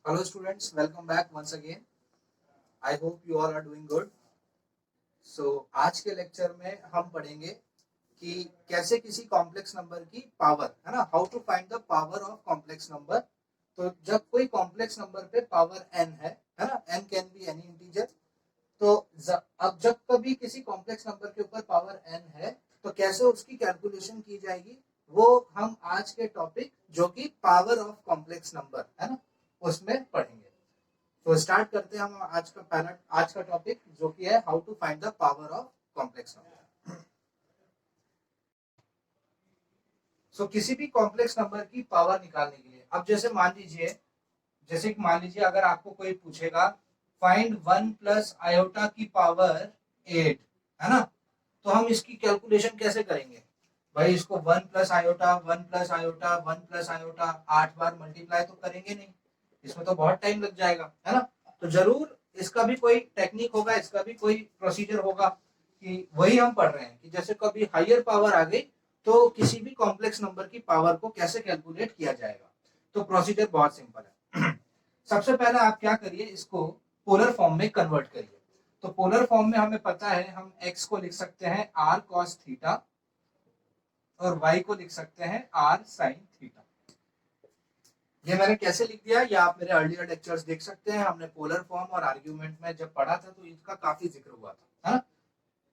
Hello students, welcome back once again. I hope you all are doing good. आज के lecture में हम पढ़ेंगे कि कैसे किसी कॉम्प्लेक्स नंबर की पावर है ना, how to find the power of complex number. तो जब कोई कॉम्प्लेक्स नंबर पे पावर n है ना, n can be any integer. तो अब जब कभी किसी कॉम्प्लेक्स नंबर के ऊपर पावर n है तो कैसे उसकी कैलकुलेशन की जाएगी, वो हम आज के टॉपिक जो कि पावर ऑफ कॉम्प्लेक्स नंबर है ना, उसमें पढ़ेंगे। तो स्टार्ट करते हैं हम आज का टॉपिक जो कि है how to find the power of complex number. So किसी भी कॉम्प्लेक्स नंबर की पावर निकालने के लिए, अब जैसे मान लीजिए अगर आपको कोई पूछेगा फाइंड 1 + i की पावर 8 है ना, तो हम इसकी कैलकुलेशन कैसे करेंगे भाई? इसको 1 + i 1 + i 8 बार मल्टीप्लाई तो करेंगे नहीं, इसमें तो बहुत टाइम लग जाएगा है ना। तो जरूर इसका भी कोई टेक्निक होगा, इसका भी कोई प्रोसीजर होगा कि वही हम पढ़ रहे हैं कि जैसे कभी हायर पावर आ गई तो किसी भी कॉम्प्लेक्स नंबर की पावर को कैसे कैलकुलेट किया जाएगा। तो प्रोसीजर बहुत सिंपल है। सबसे पहले आप क्या करिए, इसको पोलर फॉर्म में कन्वर्ट करिए। तो पोलर फॉर्म में हमें पता है हम x को लिख सकते हैं r cos थीटा और y को लिख सकते हैं r sin थीटा। ये मैंने कैसे लिख दिया, ये आप मेरे अर्लियर लेक्चर्स देख सकते हैं। हमने पोलर फॉर्म और आर्ग्यूमेंट में जब पढ़ा था तो इसका काफी जिक्र हुआ था, है ना।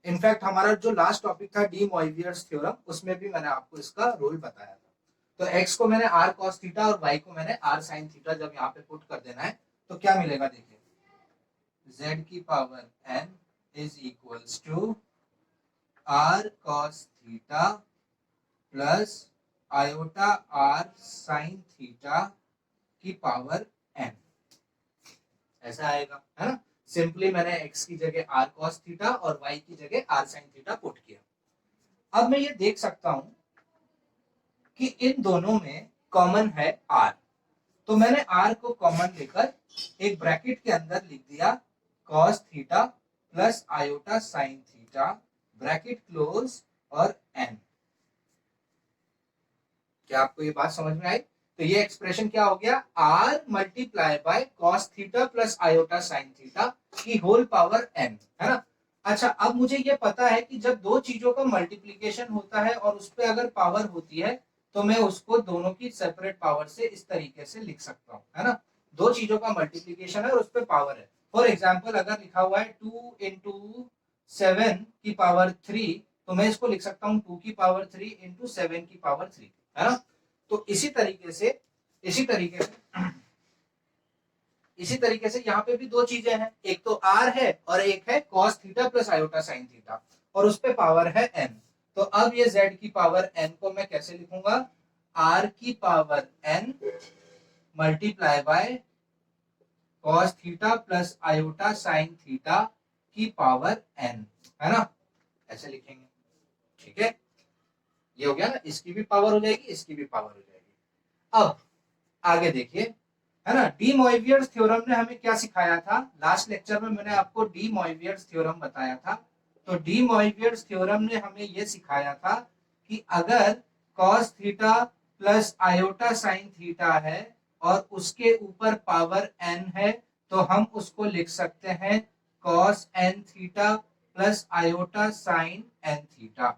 इनफैक्ट हमारा जो लास्ट टॉपिक था डी मॉइवियर्स थ्योरम, उसमें भी मैंने आपको इसका रूल बताया था। तो x को मैंने r cos थीटा और y को मैंने r sin थीटा जब यहाँ पे पुट कर देना है तो क्या मिलेगा, देखिए z की power n is equals to r cos theta plus iota r sin theta की पावर n, ऐसा आएगा है ना। सिंपली मैंने x की जगह r cos थीटा और y की जगह r sin थीटा पुट किया। अब मैं ये देख सकता हूं कि इन दोनों में कॉमन है r, तो मैंने r को कॉमन लेकर एक ब्रैकेट के अंदर लिख दिया cos theta plus iota sin theta, bracket close और n। क्या आपको ये बात समझ में आई? तो ये एक्सप्रेशन क्या हो गया, r multiply by cos theta plus iota sin theta की होल पावर n, है ना। अच्छा, अब मुझे ये पता है कि जब दो चीजों का मल्टीप्लीकेशन होता है और उस पर अगर पावर होती है तो मैं उसको दोनों की सेपरेट पावर से इस तरीके से लिख सकता हूँ, है ना। दो चीजों का मल्टीप्लीकेशन है और उस पर पावर है। फॉर एग्जाम्पल अगर लिखा हुआ है 2 × 7 की पावर 3, तो मैं इसको लिख सकता हूँ 2 की पावर 3 × 7 की पावर 3, है ना। तो इसी तरीके से यहाँ पे भी दो चीजें हैं, एक तो r है और एक है cos theta plus iota sin theta, और उस पे पावर है n। तो अब ये z की पावर n को मैं कैसे लिखूंगा, r की power n multiply by cos theta plus iota sin theta की पावर n, है ना, ऐसे लिखेंगे। ठीक है, ये हो गया ना, इसकी भी पावर हो जाएगी, इसकी भी पावर हो जाएगी। अब आगे देखिए, है ना, डी मॉइवियर्स थ्योरम ने हमें क्या सिखाया था? लास्ट लेक्चर में मैंने आपको डी मॉइवियर्स थ्योरम बताया था। तो डी मॉइवियर्स थ्योरम ने हमें यह सिखाया था कि अगर cos theta plus iota sin theta है और उसके ऊपर पावर n है तो हम उसको लिख सकते हैं cos n theta plus iota sin n theta,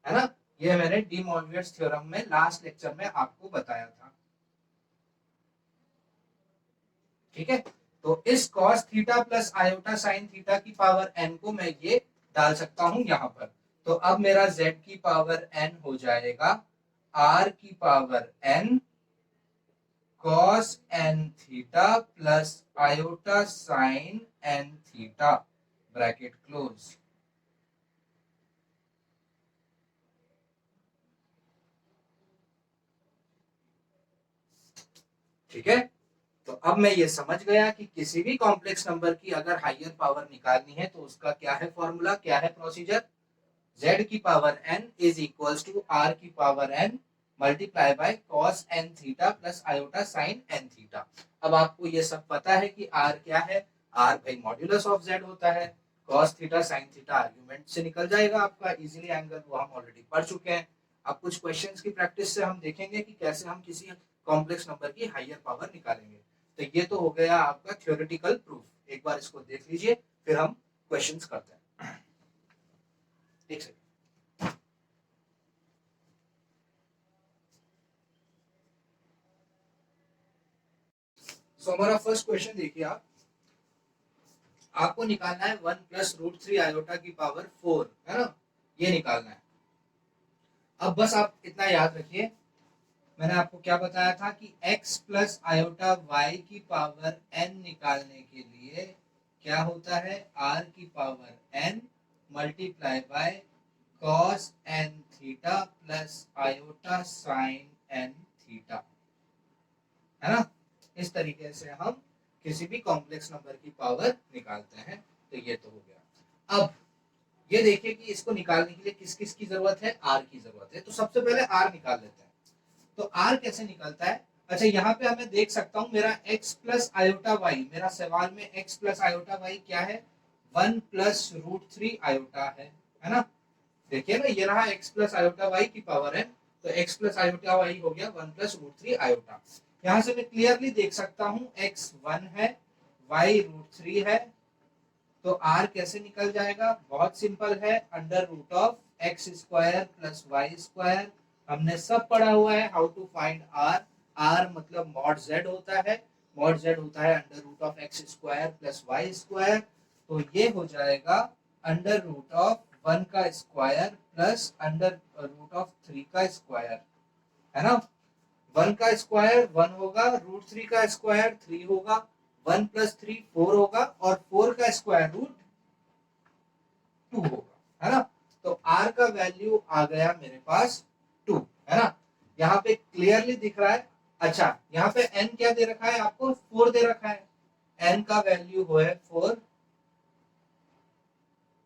है ना। ये मैंने डी मॉइवियर्स थ्योरम में लास्ट लेक्चर में आपको बताया था। ठीक है, तो इस cos theta plus iota sin theta की पावर n को मैं ये डाल सकता हूं यहां पर। तो अब मेरा z की पावर n हो जाएगा r की power n cos n theta plus iota sin n theta, bracket close. ठीक है, तो अब मैं ये समझ गया कि किसी भी कॉम्प्लेक्स नंबर की अगर हायर पावर निकालनी है तो उसका क्या है फॉर्मूला, क्या है प्रोसीजर, z की power n is equals to r की power n multiply by cos n theta plus iota sin n theta. अब आपको ये सब पता है कि r क्या है, r भाई मॉड्यूलस ऑफ z होता है, cos theta sin theta argument से निकल जाएगा आपका इजीली एंगल, वो हम ऑलरेडी पढ़ चुके हैं। अब कुछ क्वेश्चंस की प्रैक्टिस से हम देखेंगे कि कैसे हम किसी कॉम्प्लेक्स नंबर की हायर पावर निकालेंगे। तो ये तो हो गया आपका थ्योरेटिकल प्रूफ। एक बार इसको देख लीजिए, फिर हम क्वेश्चंस करते हैं। एक सेकंड। सो हमारा फर्स्ट क्वेश्चन देखिए आप, आपको निकालना है 1 + √3 i की पावर 4, है ना, ये निकालना है। अब बस आप इतना याद रखिए, मैंने आपको क्या बताया था कि x + i की पावर n निकालने के लिए क्या होता है, r की power n multiply by cos n theta plus iota sign n theta, है ना। इस तरीके से हम किसी भी कॉम्प्लेक्स नंबर की पावर निकालते हैं। तो ये तो हो गया। अब ये देखिए कि इसको निकालने के लिए किस किस की जरूरत है, आर की जरूरत है। तो सबसे पहले आर निकाल लेते हैं। तो आर कैसे निकलता है, अच्छा यहाँ पे हमें देख सकता हूँ मेरा x + i, मेरा सवाल में x + i क्या है, 1 + √3 आयोटा है ना। देखिए ना, ये रहा x + i की पावर है, तो x + i हो गया 1 + √3 आयोटा। यहाँ से मैं क्लियरली देख सकता हूँ x 1 है, y √3 है। तो r कैसे निकल जाएगा, बहुत सिंपल है, √x² + y²। हमने सब पढ़ा हुआ है how to find r। r मतलब मॉड z होता है, मॉड z होता है √x² + y²। तो ये हो जाएगा √1 का स्क्वायर प्लस √3 का स्क्वायर, है ना। 1 का स्क्वायर 1 होगा, √3 का स्क्वायर 3 होगा, 1 + 3 4 होगा, और 4 का स्क्वायर रूट 2 होगा, है ना। तो r का वैल्यू आ गया मेरे पास 2, है ना। यहाँ पे क्लियरली दिख रहा है। अच्छा, यहाँ पे n क्या दे रखा है, आपको 4 दे रखा है, n का वैल्यू वो है 4,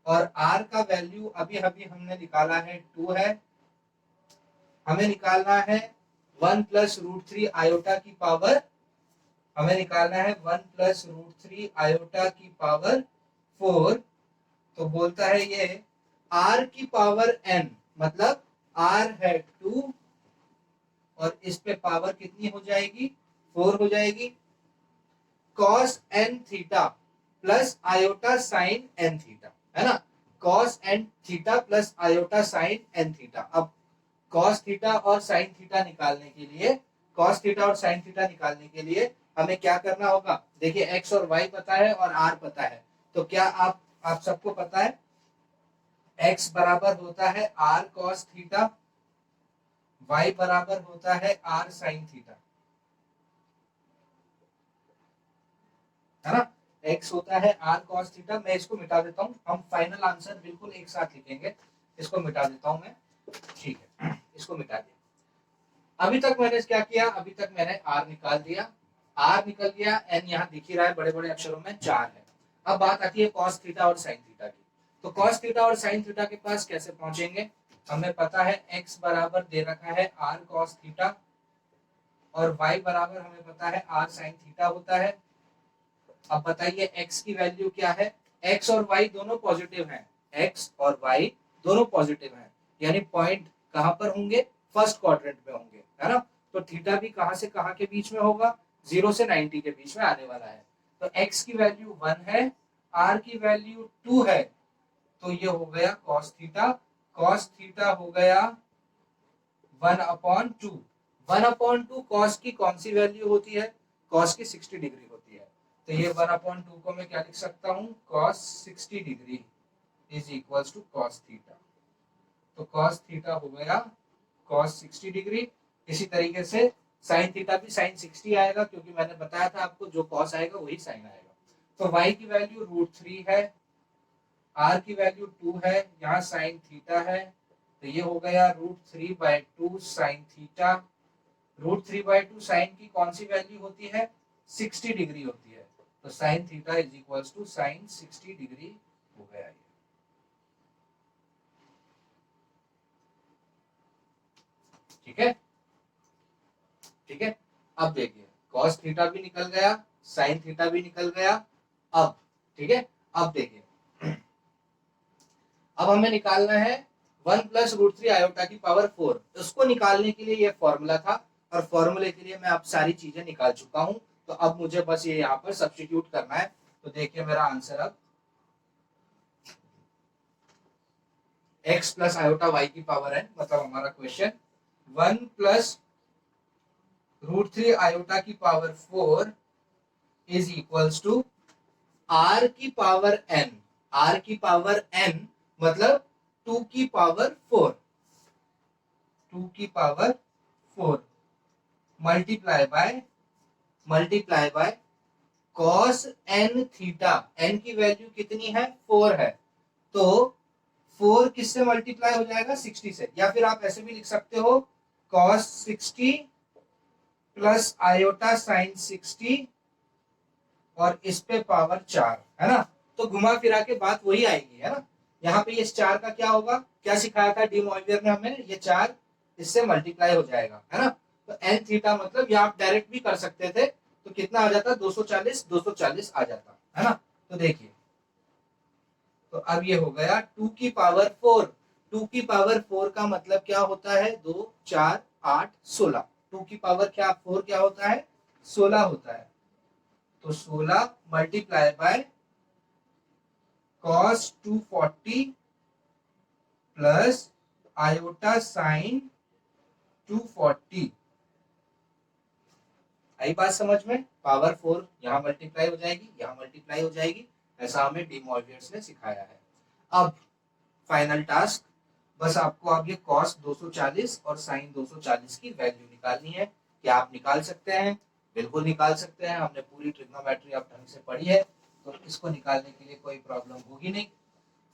और r का वैल्यू अभी अभी हमने निकाला है 2 है। हमें निकालना है 1 + √3 आयोटा की पावर, हमें निकालना है 1 + √3 आयोटा की पावर 4। तो बोलता है ये r की पावर n, मतलब r है 2, और इस पे पावर कितनी हो जाएगी, 4 हो जाएगी, cos n theta plus iota sign n theta, है ना। cos n theta plus iota sign n theta. अब cos थीटा और sin थीटा निकालने के लिए, cos थीटा और sin थीटा निकालने के लिए हमें क्या करना होगा, देखिए x और y पता है और r पता है। तो क्या आप सबको पता है x बराबर होता है r cos थीटा, y बराबर होता है r sin थीटा, है ना। x होता है r cos थीटा। मैं इसको मिटा देता हूँ, हम फाइनल आंसर बिल्कुल एक साथ लिखेंगे। इसको मिटा देता हूँ मैं, ठीक है, इसको मिटा दिया। अभी तक मैंने क्या किया, अभी तक मैंने r निकाल दिया, r निकल गया, n यहाँ दिख ही रहा है बड़े बड़े अक्षरों में 4 है। अब बात आती है cos थीटा और sin थीटा की। तो cos थीटा और sin थीटा के पास कैसे पहुंचेंगे, हमें पता है x बराबर दे रखा है r cos थीटा, और y बराबर हमें पता है r sin थीटा होता है। अब बताइए x की वैल्यू क्या है, x और y दोनों पॉजिटिव हैं, x और y दोनों पॉजिटिव हैं, यानी पॉइंट कहां पर होंगे, फर्स्ट क्वाड्रेंट में होंगे, है ना। तो थीटा भी कहां से कहां के बीच में होगा, 0 से 90 के बीच में आने वाला है। तो x की वैल्यू 1 है, r की वैल्यू 2 है, तो ये हो गया cos थीटा। cos थीटा हो गया 1/2। 1/2 cos की कौन सी वैल्यू होती है, cos की 60 डिग्री होती है। तो ये 1/2 को मैं क्या लिख सकता हूँ, cos 60 degree is equals to cos theta. तो cos थीटा हो गया cos 60 डिग्री। इसी तरीके से sin थीटा भी sin 60 आएगा, क्योंकि मैंने बताया था आपको जो cos आएगा वही sin आएगा। तो y की वैल्यू √3 है, r की वैल्यू 2 है, यहाँ sin थीटा है, तो ये हो गया √3/2 sin थीटा। √3/2 साइन की कौन सी वैल्यू होती है, 60 डिग्री होती है। तो sine theta is equals to sine 60 degree हो गया ये, ठीक है, ठीक है। अब देखिए cos थीटा भी निकल गया, साइन थीटा भी निकल गया। अब ठीक है, अब देखिए, अब हमें निकालना है 1 + √3 आयोटा की पावर 4। उसको निकालने के लिए ये फॉर्मूला था। और फॉर्मूले के लिए मैं अब सारी चीजें निकाल चुका हूं, तो अब मुझे बस ये यहाँ पर सब्स्टिट्यूट करना है। तो देखिए मेरा आंसर अब x प्लस आयोटा y की पावर n, मतलब हमारा क्वेश्चन 1 प्लस √3 आयोटा की power 4 is equals to r की पावर n। r की पावर n मतलब 2 की पावर 4, 2 की power 4 multiply by cos n theta. n की वैल्यू कितनी है? 4 है, तो 4 किससे मल्टीप्लाई हो जाएगा? 60 से। या फिर आप ऐसे भी लिख सकते हो कॉस 60 प्लस आयोटा साइन 60 और इस पे पावर 4, है ना। तो घुमा फिरा के बात वही आएगी, है ना। यहाँ पे इस 4 का क्या होगा? क्या सिखाया था डी मॉइवियर ने हमें? ये 4 इससे मल्टीप्लाई हो जाएगा, है ना। तो एन थीटा मतलब ये आप डायरेक्ट भी कर सकते थे, तो कितना आ जाता? 240, 240 आ जाता, है ना। तो देखिए, तो अब ये हो गया 2 की पावर 4। 2 की पावर 4 का मतलब क्या होता है? 2 4 8 16। 2 की पावर क्या 4 क्या होता है? 16 होता है। तो 16 multiply by cos 240 plus iota sign 240। आई बात समझ में? पावर 4 यहाँ मल्टीप्लाई हो जाएगी, यहाँ मल्टीप्लाई हो जाएगी, ऐसा हमें डी मॉइवियर्स ने सिखाया है। अब फाइनल टास्क, बस आपको अब ये कॉस 240 और साइन 240 की वैल्यू निकालनी है। क्या आप निकाल सकते हैं? बिल्कुल निकाल सकते हैं, हमने पूरी ट्रिग्नोमेट्री अब ढंग से पढ़ी है, तो इसको निकालने के लिए कोई प्रॉब्लम होगी नहीं।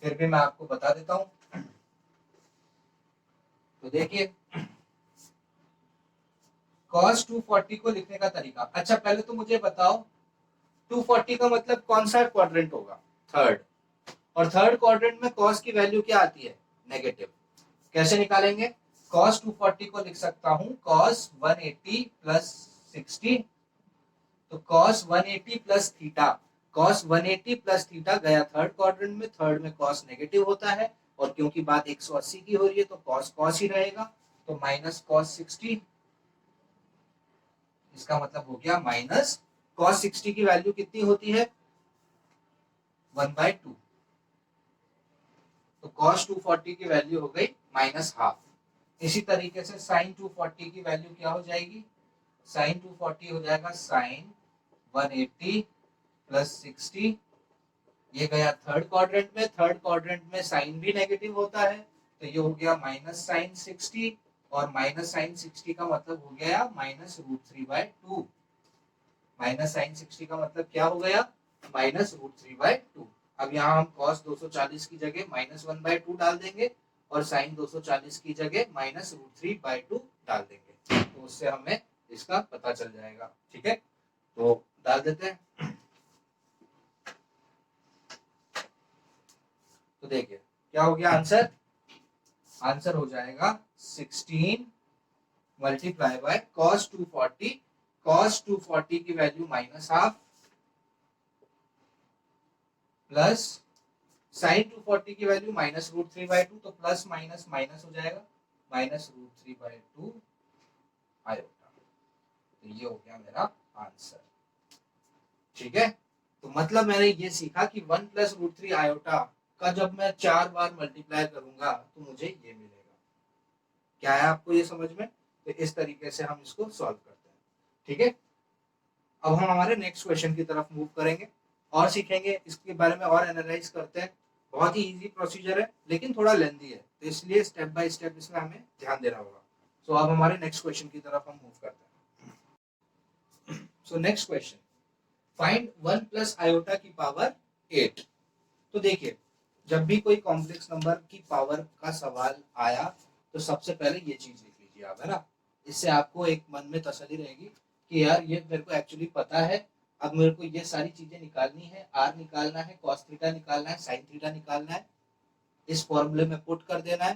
फिर भी मैं आपको बता देता हूं। तो देखिए, cos 240 को लिखने का तरीका। अच्छा, पहले तो मुझे बताओ 240 का मतलब कौन सा क्वाड्रेंट होगा? थर्ड। और थर्ड क्वाड्रेंट में cos की वैल्यू क्या आती है? नेगेटिव। कैसे निकालेंगे? cos 240 को लिख सकता हूं cos 180 प्लस 60। तो cos 180 plus theta, cos 180 plus theta गया थर्ड क्वाड्रेंट में, थर्ड में cos नेगेटिव होता है, और क्योंकि बात 180 की हो रही है तो cos cos ही रहेगा, तो माइनस cos 60। इसका मतलब हो गया माइनस cos 60 की वैल्यू कितनी होती है? 1/2। तो cos 240 की वैल्यू हो गई माइनस हाफ। इसी तरीके से sin 240 की वैल्यू क्या हो जाएगी? sin 240 हो जाएगा sin 180 प्लस 60। ये गया थर्ड क्वाड्रेंट में, थर्ड क्वाड्रेंट में साइन भी नेगेटिव होता है, तो ये हो गया माइनस साइन 60, और माइनस साइन 60 का मतलब हो गया माइनस √3/2। माइनस साइन 60 का मतलब क्या हो गया? माइनस √3/2। अब यहाँ हम cos 240 की जगह माइनस 1/2 डाल देंगे, और साइन 240 की जगह माइनस √3/2 डाल देंगे, तो उससे हमें इसका पता चल जाएगा। ठीक है, तो डाल देते हैं। तो देखिए क्या हो गया आंसर? आंसर हो जाएगा 16 मल्टीप्लाई बाय cos 240। cos 240 की value minus half, plus sign 240 की वैल्यू माइनस √3/2, तो प्लस माइनस माइनस हो जाएगा, माइनस √3/2 आयोटा। तो ये हो गया मेरा आंसर। ठीक है, तो मतलब मैंने ये सीखा कि 1 प्लस √3 आयोटा का जब मैं 4 बार मल्टीप्लाई करूंगा तो मुझे ये मिलेगा। क्या है आपको ये समझ में? तो इस तरीके से हम इसको सॉल्व करते हैं। ठीक है, अब हम हमारे नेक्स्ट क्वेश्चन की तरफ मूव करेंगे और सीखेंगे, इसके बारे में और एनालाइज करते हैं। बहुत ही इजी प्रोसीजर है, लेकिन थोड़ा लेंदी है, तो इसलिए स्टेप बाय स्टेप इसमें हमें ध्यान देना होगा। सो अब हमारे नेक्स्ट क्वेश्चन की तरफ हम मूव करते हैं। So next question, find 1 plus iota की पावर 8। तो देखिए, जब भी कोई कॉम्प्लेक्स नंबर की पावर का सवाल आया तो सबसे पहले ये चीज लिख लीजिए आप, है ना। इससे आपको एक मन में तसल्ली रहेगी कि यार ये मेरे को एक्चुअली पता है, अब मेरे को ये सारी चीजें निकालनी है, आर निकालना है, कॉस थीटा निकालना है, साइन थीटा निकालना है, इस फॉर्मूले में पुट कर देना है,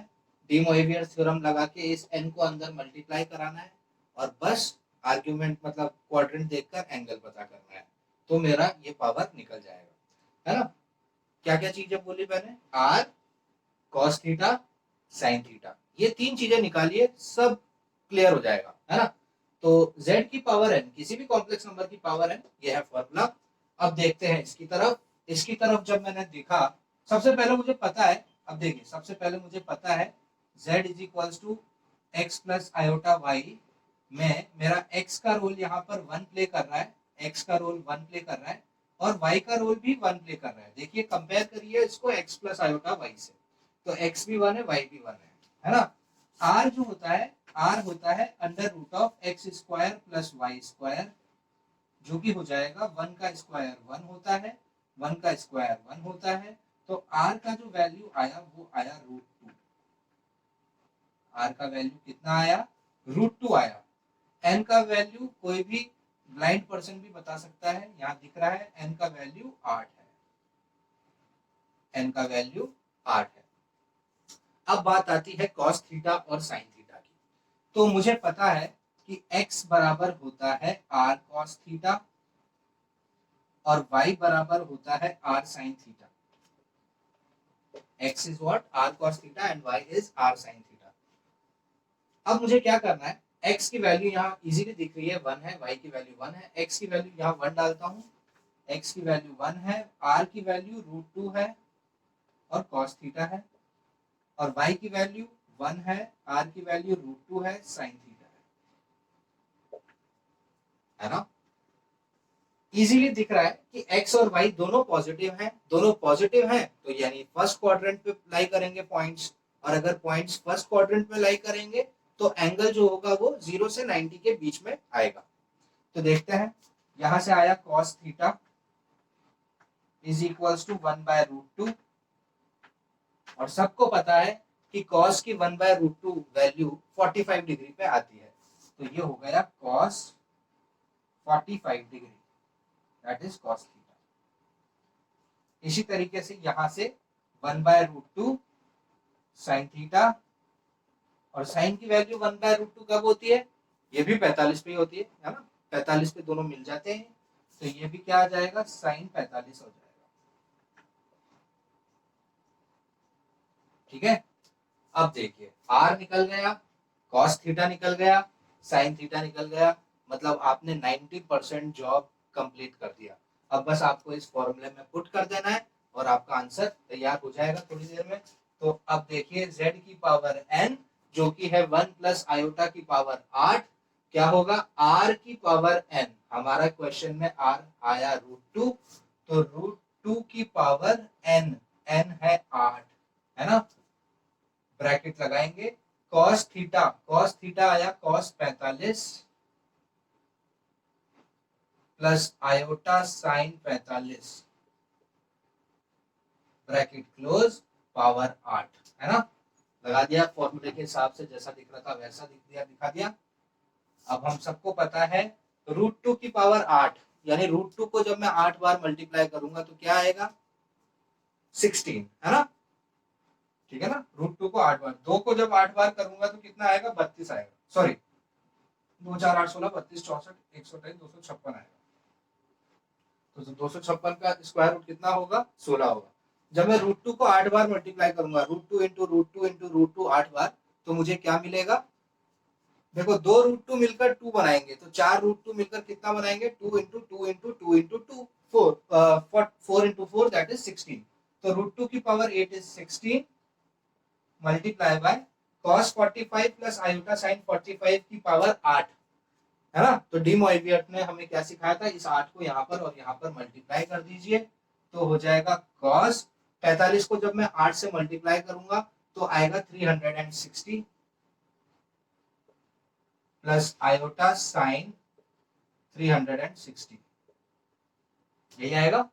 डी मोइवियर थ्योरम लगा के इस एन को अंदर मल्टीप्लाई कराना है, और बस आर्ग्यूमेंट मतलब क्वाड्रेंट देखकर एंगल पता करना है, तो मेरा ये पावर निकल जाएगा, है ना। क्या क्या चीजें बोली मैंने? R, cos theta, sine theta, ये तीन चीजें निकालिए, सब क्लियर हो जाएगा, है ना। तो z की पावर n, किसी भी कॉम्प्लेक्स नंबर की पावर n, ये है फॉर्मूला। अब देखते हैं इसकी तरफ जब मैंने देखा, सबसे पहले मुझे पता है, अब देखिए सबसे पहले मुझे पता है z is equals to x plus iota y में मेरा x का रोल यहाँ पर वन प्ले कर रहा है, x का रोल वन प्ले कर रहा है और y का रोल भी वन प्ले कर रहा है। देखिए कंपेयर करिए इसको x प्लस आयोटा वाई से, तो x भी वन है, y भी वन है ना। r जो होता है, r होता है under root of x square plus y square, जो कि हो जाएगा वन का स्क्वायर वन होता है, वन का स्क्वायर वन होता है। तो r का जो वैल्यू आया वो आया √2। r का वैल्यू कितना आया? √2 आया। n का वैल्यू कोई भी ब्लाइंड पर्सन भी बता सकता है, यहाँ दिख रहा है n का वैल्यू 8 है, n का वैल्यू 8 है। अब बात आती है cos थीटा और sin थीटा की। तो मुझे पता है कि x बराबर होता है r cos थीटा और y बराबर होता है r sin theta. x is what? r cos theta and y is r sin theta. अब मुझे क्या करना है, x की वैल्यू यहाँ इजीली दिख रही है, 1 है, y की वैल्यू 1 है, x की वैल्यू यहाँ 1 डालता हूँ, x की वैल्यू 1 है, r की वैल्यू √2 है और cos थीटा है, और y की वैल्यू 1 है, r की वैल्यू √2 है, sin थीटा है ना। इजीली दिख रहा है कि x और y दोनों पॉजिटिव हैं, दोनों पॉजिटिव हैं तो यानी फर्स्ट क्वाड्रेंट पे लाई करेंगे पॉइंट्स, और अगर पॉइंट्स फर्स्ट क्वाड्रेंट में लाई करेंगे तो एंगल जो होगा वो 0 से 90 के बीच में आएगा। तो देखते हैं, यहां से आया cos थीटा इज इक्वल्स टू 1/√2, और सबको पता है कि cos की 1/√2 वैल्यू 45 डिग्री पे आती है, तो ये हो गया cos 45 degree, that is cos theta. इसी तरीके से यहां से 1/√2 sin थीटा, और sin की वैल्यू 1/√2 कब होती है? ये भी 45 पे होती है ना, 45 पे दोनों मिल जाते हैं, तो ये भी क्या आ जाएगा, sin 45 हो जाएगा। ठीक है, अब देखिए r निकल गया, cos थीटा निकल गया, sin थीटा निकल गया, मतलब आपने 90% जॉब कंप्लीट कर दिया। अब बस आपको इस फॉर्मूले में पुट कर देना है और आपका आंसर तैयार हो जाएगा थोड़ी देर में। तो अब देखिए z की पावर n जो कि है 1 प्लस आयोटा की पावर 8, क्या होगा, r की पावर n, हमारा क्वेश्चन में r आया √2, तो √2 की पावर n, n है 8, है ना। ब्रैकेट लगाएंगे, cos थीटा आया cos 45 plus iota sin 45, bracket close, power 8, है ना। लगा दिया फॉर्मूले के हिसाब से, जैसा दिख रहा था वैसा दिखा दिया। अब हम सबको पता है √2 की पावर 8, यानी √2 को जब मैं 8 बार मल्टीप्लाई करूंगा तो क्या आएगा, 16, है ना। ठीक है ना, √2 को 8 बार, 2 को जब 8 बार करूंगा तो कितना आएगा, 32 आएगा, सॉरी 2 4 8 16 32 64 128 256 आएगा। तो 256 का स्क्वायर रूट कितना होगा, 16 होगा। जब मैं √2 को 8 बार मल्टीप्लाई करूंगा, √2 इंटू √2 इंटू √2 8 बार, तो मुझे क्या मिलेगा, देखो 2 √2 मिलकर 2 बनाएंगे, तो 4 √2 मिलकर कितना बनाएंगे, 2 into 2 into 2 into 2 4 into 4 that is 16। तो √2 की power 8 is 16 multiply by cos 45 plus iota sin 45 की पावर 8, है ना। तो डी मोइवियट ने हमें क्या सिखाया था, इस 8 को यहाँ पर और यहाँ पर मल्टीप्लाई कर दीजिए, तो हो जाएगा cos 45 को जब मैं 8 से मल्टीप्लाई करूंगा तो आएगा 360 प्लस आयोटा sin 360, यही आएगा,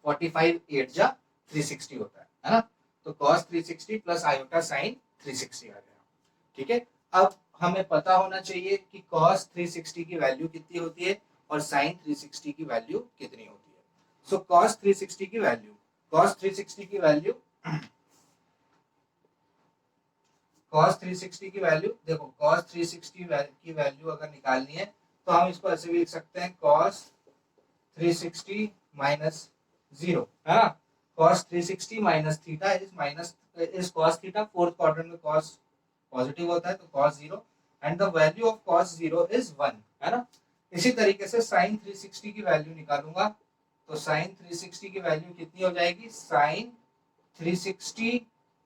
45 8 जा 360 होता है ना। तो cos 360 प्लस आयोटा sin 360 आ गया। ठीक है, अब हमें पता होना चाहिए कि cos 360 की वैल्यू कितनी होती है और sin 360 की वैल्यू कितनी होती है। सो cos 360 की वैल्यू, cos 360 की वैल्यू cos 360 की वैल्यू देखो, cos 360 की वैल्यू अगर निकालनी है तो हम इसको ऐसे भी लिख सकते हैं, cos 360 माइनस 0, है ना। cos 360 minus theta is cos theta, fourth quadrant में cos पॉजिटिव होता है तो cos 0, and the value of cos 0 is 1, है ना। इसी तरीके से sin 360 की वैल्यू निकालूंगा, तो sin 360 की वैल्यू कितनी हो जाएगी, sin 360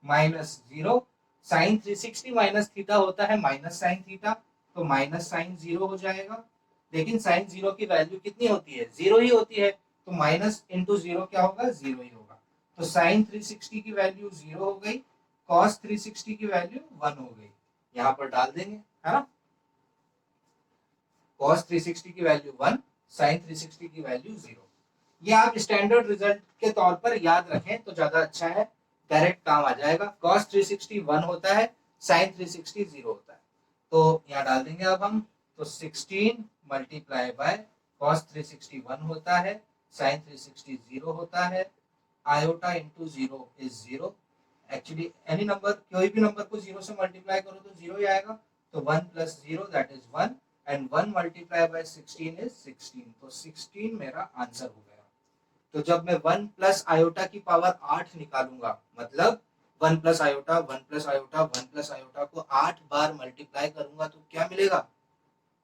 minus 0, sin 360 minus theta होता है माइनस साइन थीटा, तो माइनस साइन 0 हो जाएगा। लेकिन साइन 0 की वैल्यू कितनी होती है, 0 ही होती है, तो माइनस इंटू 0 क्या होगा, 0 ही होगा। तो साइन 360 की वैल्यू 0 हो गई, cos 360 की वैल्यू 1 हो गई, यहाँ पर डाल देंगे, है ना। cos 360 की वैल्यू 1, sin 360 की वैल्यू 0। ये आप स्टैंडर्ड रिजल्ट के तौर पर याद रखें तो ज्यादा अच्छा है, डायरेक्ट काम आ जाएगा। cos 360 1 होता है, sin 360 0 होता है, तो यहाँ डाल देंगे अब हम। तो 16 मल्टीप्लाई बाय cos 360 1 होता है, sin 360 0 होता है, iota into 0 is 0। Actually any number, कोई भी नंबर को 0 से मल्टीप्लाई करो तो 0 ही आएगा, तो 1 plus 0 that is 1, and 1 multiply by 16 is 16, तो 16 मेरा आंसर हो गया। तो जब मैं 1 प्लस आयोटा की पावर 8 निकालूंगा, मतलब 1 plus iota 1 plus iota 1 plus iota को 8 बार मल्टीप्लाई करूंगा तो क्या मिलेगा,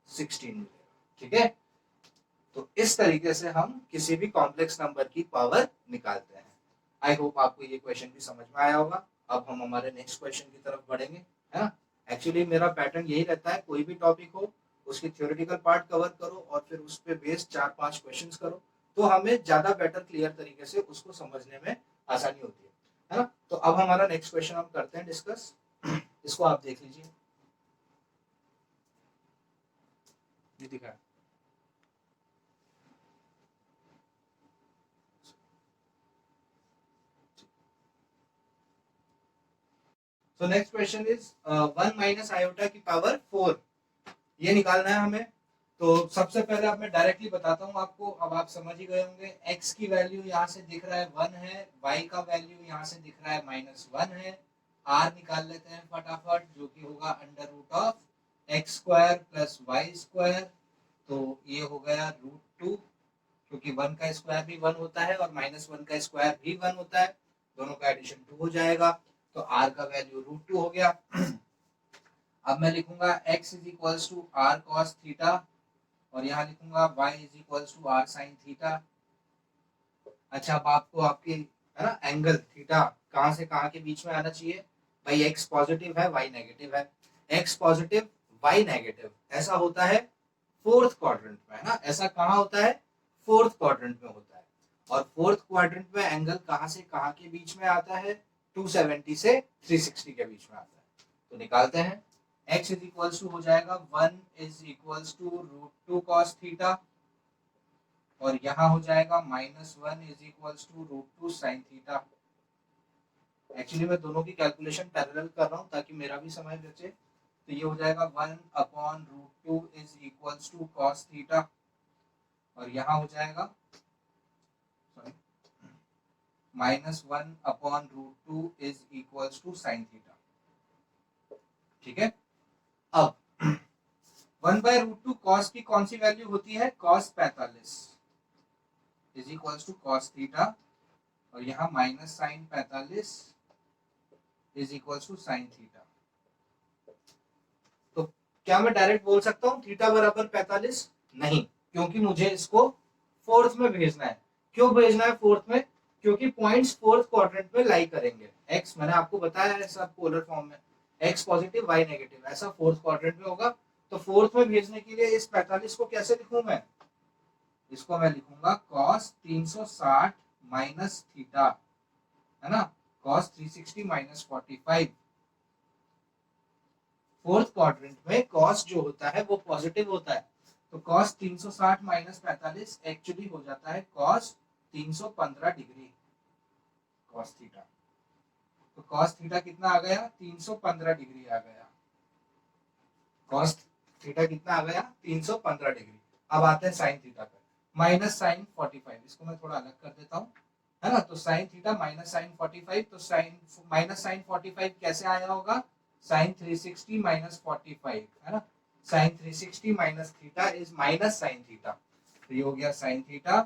16 मिलेगा, ठीक है। तो इस तरीके से हम किसी भी कॉम्प्लेक्स नंबर की पावर निकालते हैं। आई होप आपको ये क्वेश्चन भी समझ में आया होगा। अब हम हमारे नेक्स्ट क्वेश्चन की तरफ बढ़ेंगे, है ना। एक्चुअली मेरा पैटर्न यही रहता है, कोई भी टॉपिक हो उसकी थ्योरेटिकल पार्ट कवर करो और फिर उस पे बेस्ड 4-5 क्वेश्चंस करो, तो हमें ज्यादा बेटर क्लियर तरीके से उसको समझने में आसानी होती है ना। तो अब हमारा नेक्स्ट क्वेश्चन हम करते हैं डिस्कस। इसको आप देख लीजिए, ये दिखा है। So next question is 1 minus iota की पावर 4, ये निकालना है हमें। तो सबसे पहले अब मैं डायरेक्टली बताता हूँ आपको, अब आप समझ ही गए होंगे। x की वैल्यू यहाँ से दिख रहा है 1 है, y का वैल्यू यहाँ से दिख रहा है -1 है। r निकाल लेते हैं फटाफट, जो कि होगा under root of x square plus y square, तो ये हो गया √2, क्योंकि 1 का स्क्वायर भी 1 होता है और -1 का स्क्वायर भी 1 होता है, दोनों का एडिशन 2 हो जाएगा, तो r का वैल्यू √2 हो गया। अब मैं लिखूंगा x is equals to r cos theta, और यहाँ लिखूंगा y is equals to r sine theta. अच्छा, अब आपको आपके, है ना, एंगल थीटा कहाँ से कहाँ के बीच में आना चाहिए, भाई x पॉजिटिव है y नेगेटिव है, x पॉजिटिव y नेगेटिव ऐसा होता है फोर्थ क्वाड्रेंट में, है ना। ऐसा कहाँ होता है, फोर्थ क्वाड्रेंट में होता है, और फोर्थ क्वाड्रेंट में एंगल कहाँ से कहाँ के बीच में आता है, 270 से 360 के बीच में आता है। तो निकालते हैं, x इज इक्वल्स टू हो जाएगा 1 is equals to √2 cos theta, और यहाँ हो जाएगा -1 is equals to √2 sin theta. Actually मैं दोनों की कैलकुलेशन पैरेलल कर रहा हूँ ताकि मेरा भी समय बचे, तो ये हो जाएगा 1/√2 is equals to cos theta, और यहाँ हो जाएगा -1/√2 is equals to sin theta, ठीक है। अब 1/√2 cos की कौन सी वैल्यू होती है, cos 45 is equals to cos theta, और यहाँ minus sin 45 is equals to sin theta. तो क्या मैं डायरेक्ट बोल सकता हूँ थीटा बराबर 45? नहीं, क्योंकि मुझे इसको फोर्थ में भेजना है। क्यों भेजना है फोर्थ में, क्योंकि पॉइंट्स फोर्थ क्वाड्रेंट में लाई करेंगे। एक्स मैंने आपको बताया है सब पोलर फॉर्म में, एक्स पॉजिटिव वाई नेगेटिव, ऐसा फोर्थ क्वाड्रेंट में होगा। तो फोर्थ में भेजने के लिए इस 45 को कैसे लिखूं मैं, इसको मैं लिखूंगा cos 360 माइनस थीटा, है ना, cos 360 माइनस 45। फोर्थ क्वाड्रेंट में cos जो होता है वो पॉजिटिव होता है, तो cos 360 माइनस 45 एक्चुअली हो जाता है cos 315 डिग्री cos थीटा। तो cos थीटा कितना आ गया, 315 डिग्री आ गया। cos थीटा कितना आ गया, 315 डिग्री। अब आते हैं sin थीटा पर, माइनस साइन 45, इसको मैं थोड़ा अलग कर देता हूँ, है ना। तो sin थीटा माइनस साइन 45, तो साइन माइनस साइन 45 कैसे आया होगा, sin 360 माइनस 45, है ना। sin 360 minus theta is minus sine theta, तो ये हो गया sin थीटा,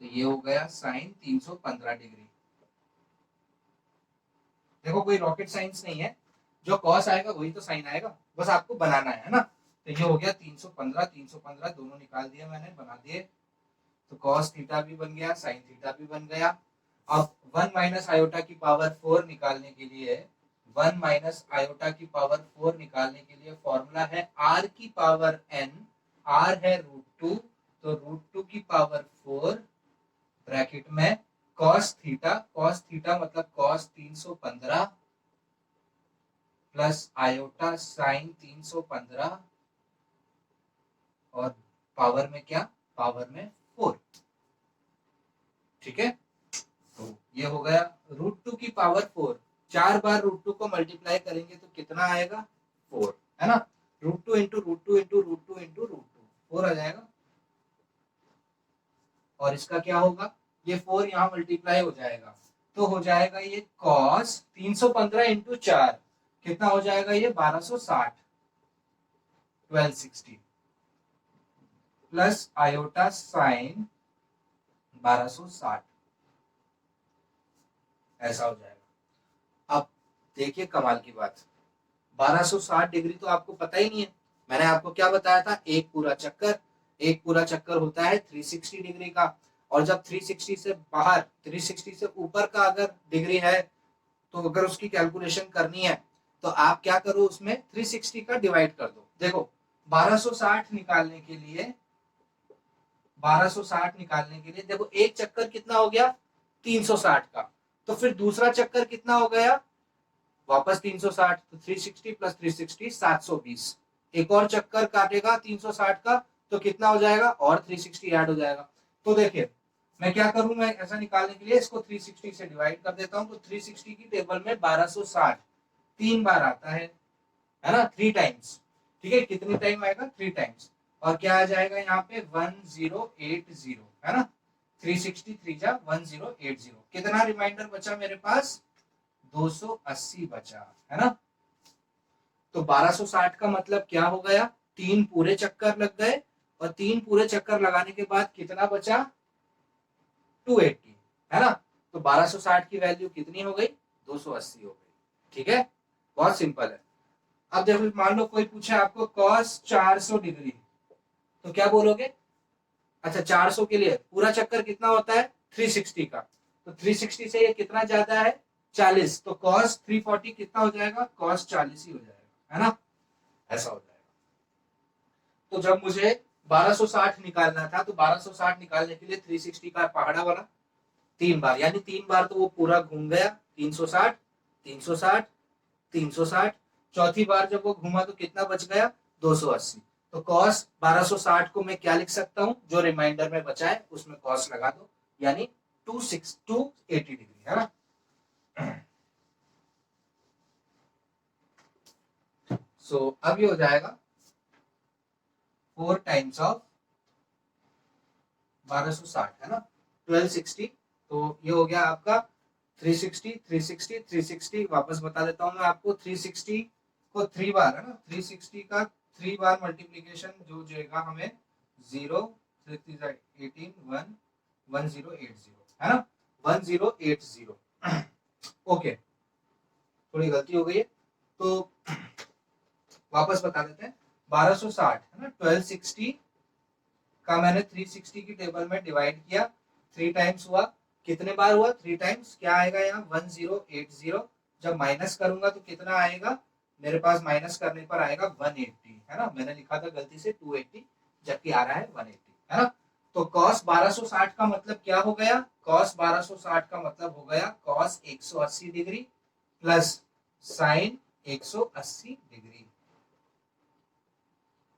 तो ये हो गया sin 315 डिग्री। देखो कोई रॉकेट साइंस नहीं है, जो कॉस आएगा वही तो साइन आएगा, बस आपको बनाना है ना। तो ये हो गया 315, 315 दोनों निकाल दिया मैंने, बना दिए। तो कॉस थीटा भी बन गया, साइन थीटा भी बन गया। अब 1 माइनस आयोटा की पावर 4 निकालने के लिए, 1 माइनस आयोटा की पावर 4 निकालने के लिए फॉर्मूला है r की पावर n, r है √2, तो √2 की पावर 4 ब्रैकेट में cos थीटा मतलब cos 315 प्लस आयोटा साइन 315 और पावर में क्या, पावर में 4। ठीक है, तो ये हो गया √2 की पावर 4। 4 बार √2 को मल्टीप्लाई करेंगे तो कितना आएगा, 4, है ना। √2 इंटू √2 इंटू √2 इंटू √2 4 आ जाएगा। और इसका क्या होगा, ये 4 यहाँ मल्टीप्लाई हो जाएगा तो हो जाएगा ये cos 315 इंटू 4, कितना हो जाएगा ये 1260, 1260 प्लस आयोटा साइन 1260, ऐसा हो जाएगा। अब देखिए कमाल की बात, 1260 डिग्री तो आपको पता ही नहीं है। मैंने आपको क्या बताया था, एक पूरा चक्कर होता है 360 डिग्री का। और जब 360 से बाहर, 360 से ऊपर का अगर डिग्री है, तो अगर उसकी कैलकुलेशन करनी है तो आप क्या करो, उसमें 360 का डिवाइड कर दो। देखो 1260 निकालने के लिए, 1260 निकालने के लिए देखो एक चक्कर कितना हो गया, 360 का। तो फिर दूसरा चक्कर कितना हो गया, वापस 360, तो 360 प्लस 360 720। एक और चक्कर काटेगा 360 का तो कितना हो जाएगा, और 360 ऐड हो जाएगा। तो देखिए मैं क्या करूं, मैं ऐसा निकालने के लिए इसको 360 से डिवाइड कर देता हूं। तो 360 की टेबल में 1260 3 बार आता है ना, 3 टाइम्स। ठीक है, कितनी टाइम आएगा, 3 टाइम्स। और क्या आ जाएगा यहाँ पे 1080, है ना। 360 3 जा 1080, कितना रिमाइंडर बचा मेरे पास, 280 बचा, है ना। तो 1260 का मतलब क्या हो गया, 3 पूरे चक्कर लग गए, और 3 पूरे चक्कर लगाने के बाद कितना बचा, 280, है ना। तो 1260 की वैल्यू कितनी हो गई, 280 हो गई। ठीक है, बहुत सिंपल है। अब देखो मान लो कोई पूछे आपको cos 400 डिग्री, तो क्या बोलोगे। अच्छा 400 के लिए पूरा चक्कर कितना होता है, 360 का, तो 360 से ये कितना ज्यादा है, 40, तो cos 340 कितना हो जाएगा, cos 40 ही हो जाएगा, है ना। ऐसा हो जाएगा। तो जब मुझे 1260 निकालना था, तो 1260 निकालने के लिए 360 का पहाड़ा बना 3 बार, यानी 3 बार तो वो पूरा घूम गया, 360 360 360। चौथी बार जब वो घूमा तो कितना बच गया, 280। तो cos 1260 को मैं क्या लिख सकता हूं, जो रिमाइंडर में बचा है उसमें cos लगा दो, यानी 280 डिग्री, है ना। सो अब ये हो जाएगा 4 टाइम्स ऑफ 1260, है ना, 1260। तो ये हो गया आपका 360 360 360। वापस बता देता हूं मैं आपको, 360 को 3 बार, है ना, 360 का 3 बार मल्टीप्लीकेशन जो देगा हमें 0 18 1 1080, है ना, 1080। ओके, थोड़ी गलती हो गई है, तो वापस बता देते हैं। 1260 है ना, 1260 का मैंने 360 की टेबल में डिवाइड किया, 3 टाइम्स हुआ, कितने बार हुआ, 3 टाइम्स। क्या आएगा यहाँ 1080, जब माइनस करूंगा तो कितना आएगा, मेरे पास माइनस करने पर आएगा 180, है ना। मैंने लिखा था गलती से 280, जबकि आ रहा है 180, है ना। तो cos 1260 का मतलब क्या हो गया, cos 1260 का मतलब हो गया cos 180 degree plus sign 180 degree,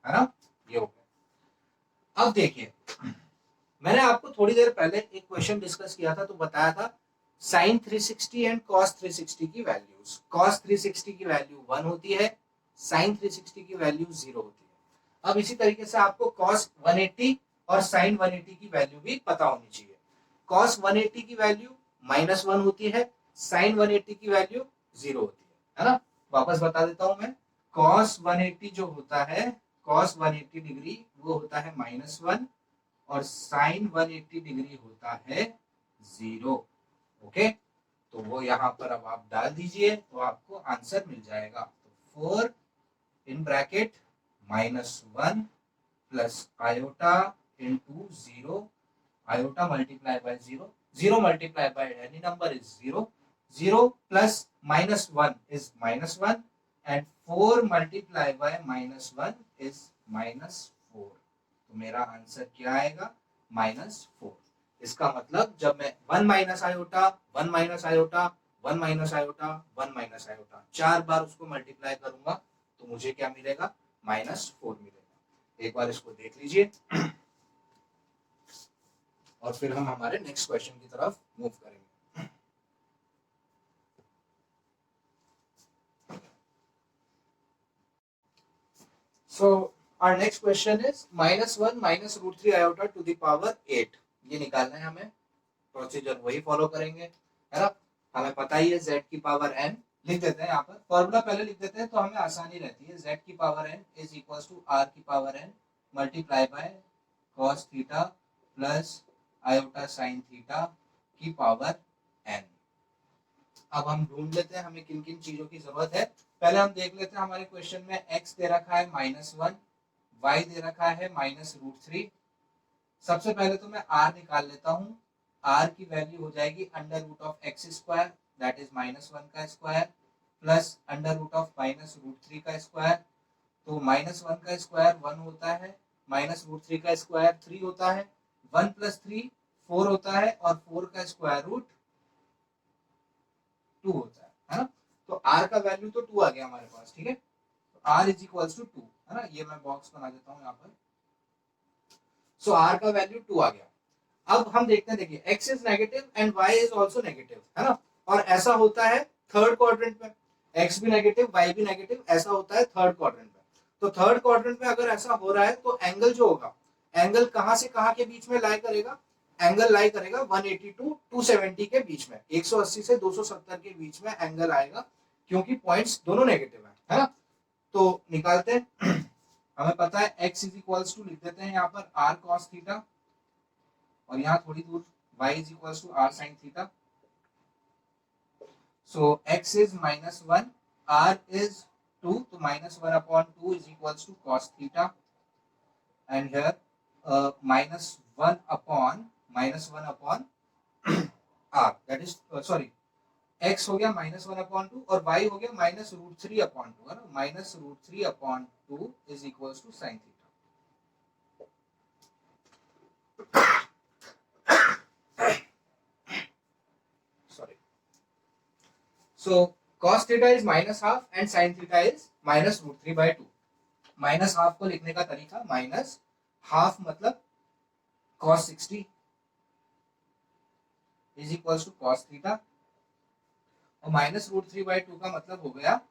है ना। ये हो गया। अब देखिए मैंने आपको थोड़ी देर पहले एक क्वेश्चन डिस्कस किया था, तो बताया था साइन 360 एंड cos 360 की वैल्यूज। cos 360 की वैल्यू 1 होती है, साइन 360 की वैल्यू 0 होती है। अब इसी तरीके से आपको cos 180 और साइन 180 की वैल्यू भी पता होनी चाहिए। cos 180 की वैल्यू -1 होती है, साइन 180 की वैल्यू 0 होती है ना। वापस बता देता हूं मैं, cos 180 जो होता है, cos 180 डिग्री वो होता है -1, और साइन 180 डिग्री होता है 0। ओके, तो वो यहाँ पर अब आप डाल दीजिए तो आपको आंसर मिल जाएगा। 4 in bracket -1 plus iota into 0, iota multiplied by 0, 0 multiplied by any number is 0, 0 plus -1 is -1 and 4 multiplied by -1 is -4. तो मेरा आंसर क्या आएगा? -4। इसका मतलब जब मैं 1 minus iota 1 minus iota 1 minus iota 1 minus iota 4 बार उसको मल्टीप्लाई करूंगा तो मुझे क्या मिलेगा? -4 मिलेगा। एक बार इसको देख लीजिए और फिर हम हमारे नेक्स्ट क्वेश्चन की तरफ मूव करेंगे। So our next question is -1 minus √3 iota to the power 8। ये निकालना है हमें। प्रोसीजर वही फॉलो करेंगे, है ना? हमें पता ही है z की पावर n। लिख देते हैं यहाँ पर, फॉर्मूला पहले लिख देते हैं तो हमें आसानी रहती है। z की power n is equal to r की power n multiply by cos theta plus iota sine theta की पावर n। अब हम ढूंढ लेते हैं हमें किन किन चीजों की जरूरत है। पहले हम देख लेते हैं हमारे क्वेश्चन में x दे रखा है -1, y दे रखा है -√3। सबसे पहले तो मैं r निकाल लेता हूँ। r की वैल्यू हो जाएगी √x² दैट इज -1 का स्क्वायर प्लस √−√3 का स्क्वायर। तो -1 का स्क्वायर 1 होता है, -√3 का स्क्वायर 3 होता है, 1 + 3 4 होता है और 4 का स्क्वायर रूट 2 होता है ना? तो r का वैल्यू तो 2 आ गया हमारे पास, ठीक है? तो r इज इक्वल टू 2, है ना? ये मैं बॉक्स बना देता हूँ यहाँ पर। सो r का वैल्यू 2 आ गया। अब हम देखते हैं, देखिए x is negative and y is also negative, है ना? और ऐसा होता है थर्ड क्वाड्रेंट में, x भी नेगेटिव y भी नेगेटिव, ऐसा होता है थर्ड क्वाड्रेंट में। तो थर्ड क्वाड्रेंट में अगर ऐसा हो रहा है तो एंगल जो होगा, एंगल कहां से कहां के बीच में लाई करेगा? एंगल लाई करेगा 180 टू 270 के बीच में, 180 से 270 के बीच में एंगल आएगा, क्योंकि पॉइंट्स दोनों नेगेटिव है ना? तो निकालते हैं। हमें पता है x इज इक्वल्स टू, लिख देते हैं यहाँ पर r cos थीटा और यहाँ थोड़ी दूर y is equals to r sin theta. So x is -1, r is 2, तो -1/2 is equals to cos theta and here -1/r that is sorry, x हो गया -1/2 और y हो गया -√3/2, है ना? -√3/2 is equals to sin theta. Sorry. So cos theta is -half and sin theta is -√3/2। -half को लिखने का तरीका, -half मतलब cos 60 is equals to cos theta और -√3/2 का मतलब हो गया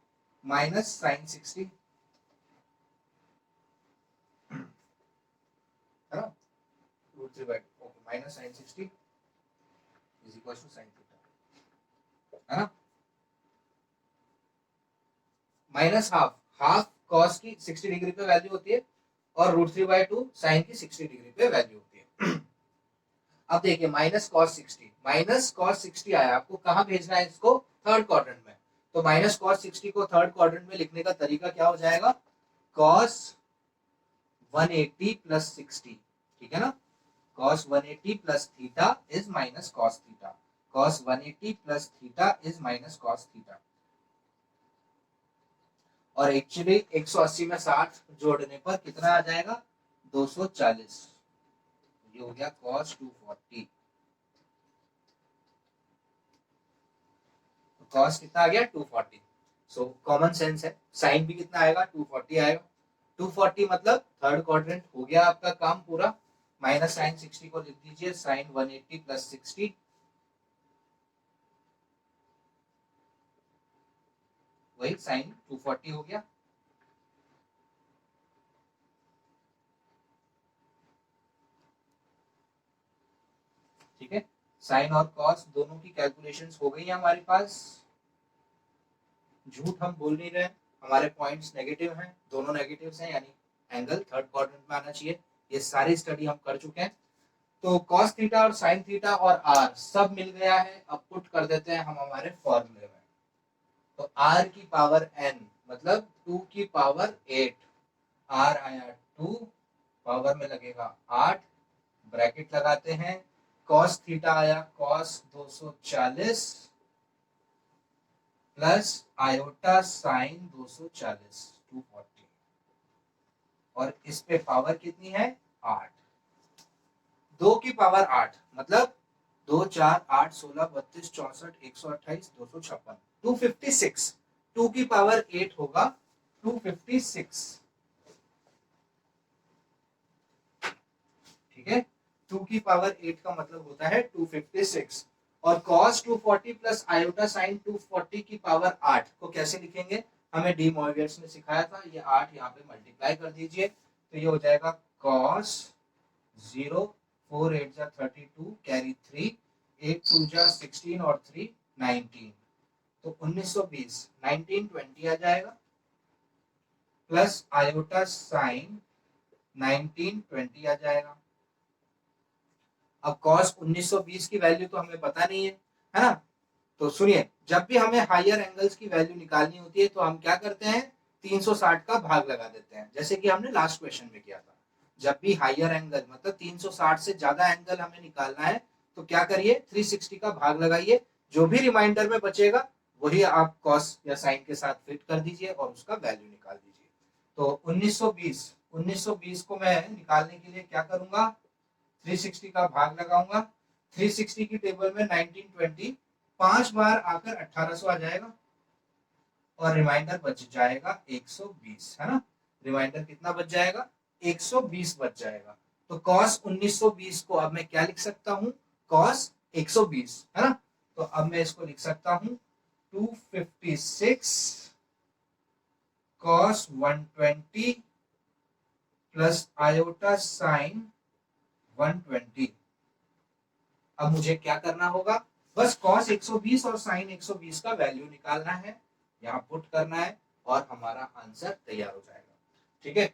-sin 60, है ना? √3/2 okay, -sin 60 is equals to sin theta, है ना? -half, हाफ cos की 60 डिग्री पे वैल्यू होती है और √3/2 sin की 60 डिग्री पे वैल्यू होती है। अब देखिए -cos 60 आया, आपको कहां भेजना है इसको? थर्ड क्वाड्रेंट में। तो -cos 60 को थर्ड क्वाड्रेंट में लिखने का तरीका क्या हो जाएगा? cos 180 + 60, ठीक है ना? cos 180 + theta is -cos theta, cos 180 + theta is -cos theta. और एक्चुअली 180 में 60 जोड़ने पर कितना आ जाएगा? 240। ये हो गया cos 240। cos कितना आ गया? 240। सो कॉमन सेंस है, साइन भी कितना आएगा? 240 आएगा। 240 मतलब थर्ड क्वाड्रेंट हो गया आपका काम पूरा। -sin 60 को लिख दीजिए sin 180 + 60, वही sin 240 हो गया। ठीक है, साइन और कॉस दोनों की कैलकुलेशंस हो गई है हमारे पास। झूठ हम बोल नहीं रहे, हमारे पॉइंट्स नेगेटिव हैं, दोनों नेगेटिव्स हैं, यानी एंगल थर्ड क्वाड्रेंट में आना चाहिए। ये सारी स्टडी हम कर चुके हैं। तो cos थीटा और sin थीटा और r सब मिल गया है। अब पुट कर देते हैं हम हमारे फॉर्मूले में। तो r की पावर n मतलब 2 की पावर 8, r आया 2, पावर में लगेगा 8, ब्रैकेट लगाते हैं, cos थीटा आया cos 240 प्लस आयोटा साइन 240 240, और इस पे पावर कितनी है 8, 2 की पावर 8 मतलब 2 4 8 16 32 64 128 256 256, 2 की पावर 8 होगा 256, ठीक है। 2 की पावर 8 का मतलब होता है 256, और cos 240 प्लस आयोटा साइन 240 की पावर 8 को कैसे लिखेंगे, हमें डी मॉइवियर्स ने सिखाया था, ये 8 यहाँ पे मल्टीप्लाई कर दीजिए, तो ये हो जाएगा cos 0 4 8 जा 32 कैरी 3 8 2 जा 16 और 3 19, तो 1920 1920 आ जाएगा, प्लस आयोटा साइन 1920 आ जाएगा। अब cos 1920 की वैल्यू तो हमें पता नहीं है ना, तो सुनिए, जब भी हमें हायर एंगल्स की वैल्यू निकालनी होती है तो हम क्या करते हैं 360 का भाग लगा देते हैं, जैसे कि हमने लास्ट क्वेश्चन में किया था। जब भी हायर एंगल मतलब 360 से ज्यादा एंगल हमें निकालना है तो क्या करिए 360 का भाग लगाइए, जो भी रिमाइंडर में बचेगा वही आप कॉस या साइन के साथ फिट कर दीजिए और उसका वैल्यू निकाल दीजिए। तो 1920 को मैं निकालने के लिए क्या करूंगा 360 का भाग लगाऊंगा, 360 की टेबल में 1920 5 बार आकर 1800 आ जाएगा, और रिमाइंडर बच जाएगा 120, है ना, रिमाइंडर कितना बच जाएगा 120 बच जाएगा। तो cos 1920 को अब मैं क्या लिख सकता हूँ cos 120, है ना, तो अब मैं इसको लिख सकता हूँ 256 cos 120 प्लस आयोटा साइन 120। अब मुझे क्या करना होगा, बस cos 120 और sin 120 का वैल्यू निकालना है, यहाँ पुट करना है और हमारा आंसर तैयार हो जाएगा, ठीक है।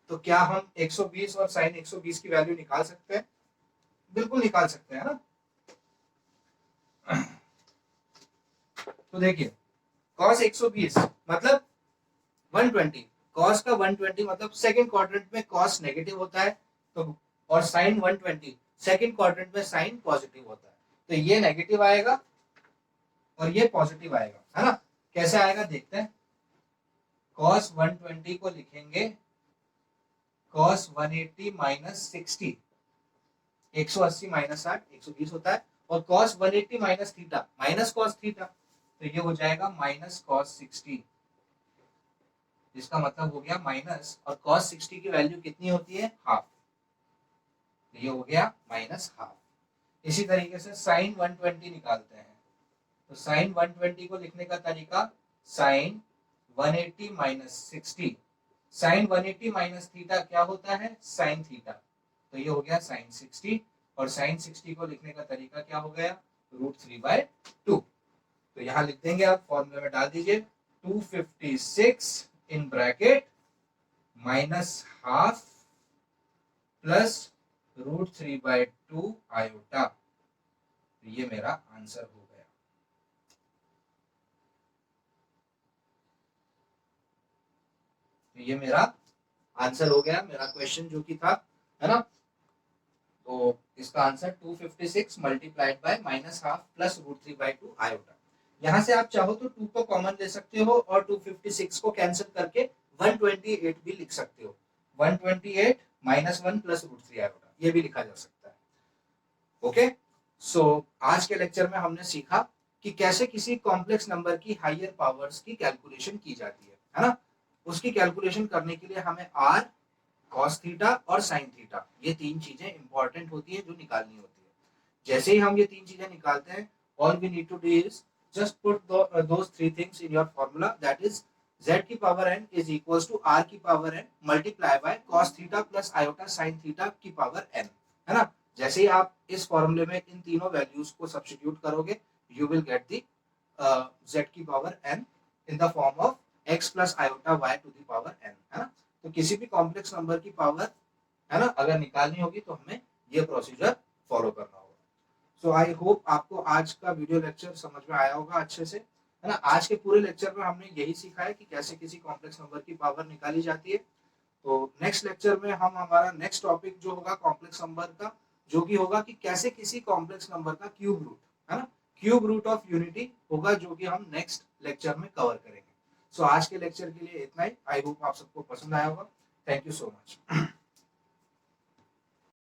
तो क्या हम 120 और sin 120 की वैल्यू निकाल सकते हैं, बिल्कुल निकाल सकते हैं ना। तो देखिए cos 120 मतलब 120, cos का 120 मतलब सेकंड क्वाड्रेंट में cos नेगेटिव होता है, तो और sin 120 सेकंड क्वाड्रेंट में sin पॉजिटिव होता है, तो ये नेगेटिव आएगा और ये पॉजिटिव आएगा, है ना। कैसे आएगा देखते हैं, cos 120 को लिखेंगे cos 180 माइनस 60, 180 माइनस 60 120 होता है, और cos 180 minus theta minus cos theta, तो ये हो जाएगा माइनस cos 60, जिसका मतलब हो गया माइनस, और cos 60 की वैल्यू कितनी होती है हाफ, ये हो गया माइनस हाफ। इसी तरीके से sin 120 निकालते हैं, तो sin 120 को लिखने का तरीका sin 180 minus 60, sin 180 minus theta क्या होता है sin थीटा, तो ये हो गया sin 60, और sin 60 को लिखने का तरीका क्या हो गया √3/2, तो यहाँ लिख देंगे, आप फॉर्मूले में डाल दीजिए 256 in bracket minus half plus √3/2 iota, तो ये मेरा आंसर हो गया। तो ये मेरा आंसर हो गया, मेरा क्वेश्चन जो कि था, है ना, तो इसका answer 256 multiplied by minus half plus √3/2 iota. यहाँ से आप चाहो तो 2 को कॉमन ले सकते हो और 256 को कैंसिल करके 128 भी लिख सकते हो, 128 माइनस 1 प्लस √3 आयोटा, ये भी लिखा जा सकता है। ओके, सो आज के लेक्चर में हमने सीखा कि कैसे किसी कॉम्प्लेक्स नंबर की हायर पावर्स की कैलकुलेशन की जाती है ना। उसकी कैलकुलेशन करने के लिए हमें आर कॉस थीटा और साइन थीटा, ये तीन चीजें इंपॉर्टेंट होती है जो निकालनी होती है। जैसे ही हम ये तीन चीजें निकालते हैं, all we need to do is just put those three things in your formula, that is z की power n is equals to r की power n multiply by cos theta plus iota sine theta की power n, है ना। जैसे ही आप इस फॉर्मूले में इन तीनों वैल्यूज को सब्स्टिट्यूट करोगे, you will get the z की power n in the form of x plus iota y to the power n, है ना। तो किसी भी कॉम्प्लेक्स नंबर की पावर, है ना, अगर निकालनी होगी तो हमें ये प्रोसीजर फॉलो करना होगा। सो आई होप आपको आज का वीडियो लेक्चर समझ में आया होगा अच्छे से। है ना। आज के पूरे लेक्चर में हमने यही सीखा है कि कैसे किसी कॉम्प्लेक्स नंबर की पावर निकाली जाती है। तो नेक्स्ट लेक्चर में हम हमारा नेक्स्ट टॉपिक जो होगा कॉम्प्लेक्स नंबर का, जो कि होगा कि कैसे किसी कॉम्प्लेक्स नंबर का क्यूब रूट, है ना, क्यूब रूट ऑफ यूनिटी होगा, जो कि हम नेक्स्ट लेक्चर में कवर करेंगे। सो आज के लेक्चर के लिए इतना ही। आई होप आप सबको पसंद आया होगा। Thank you so much.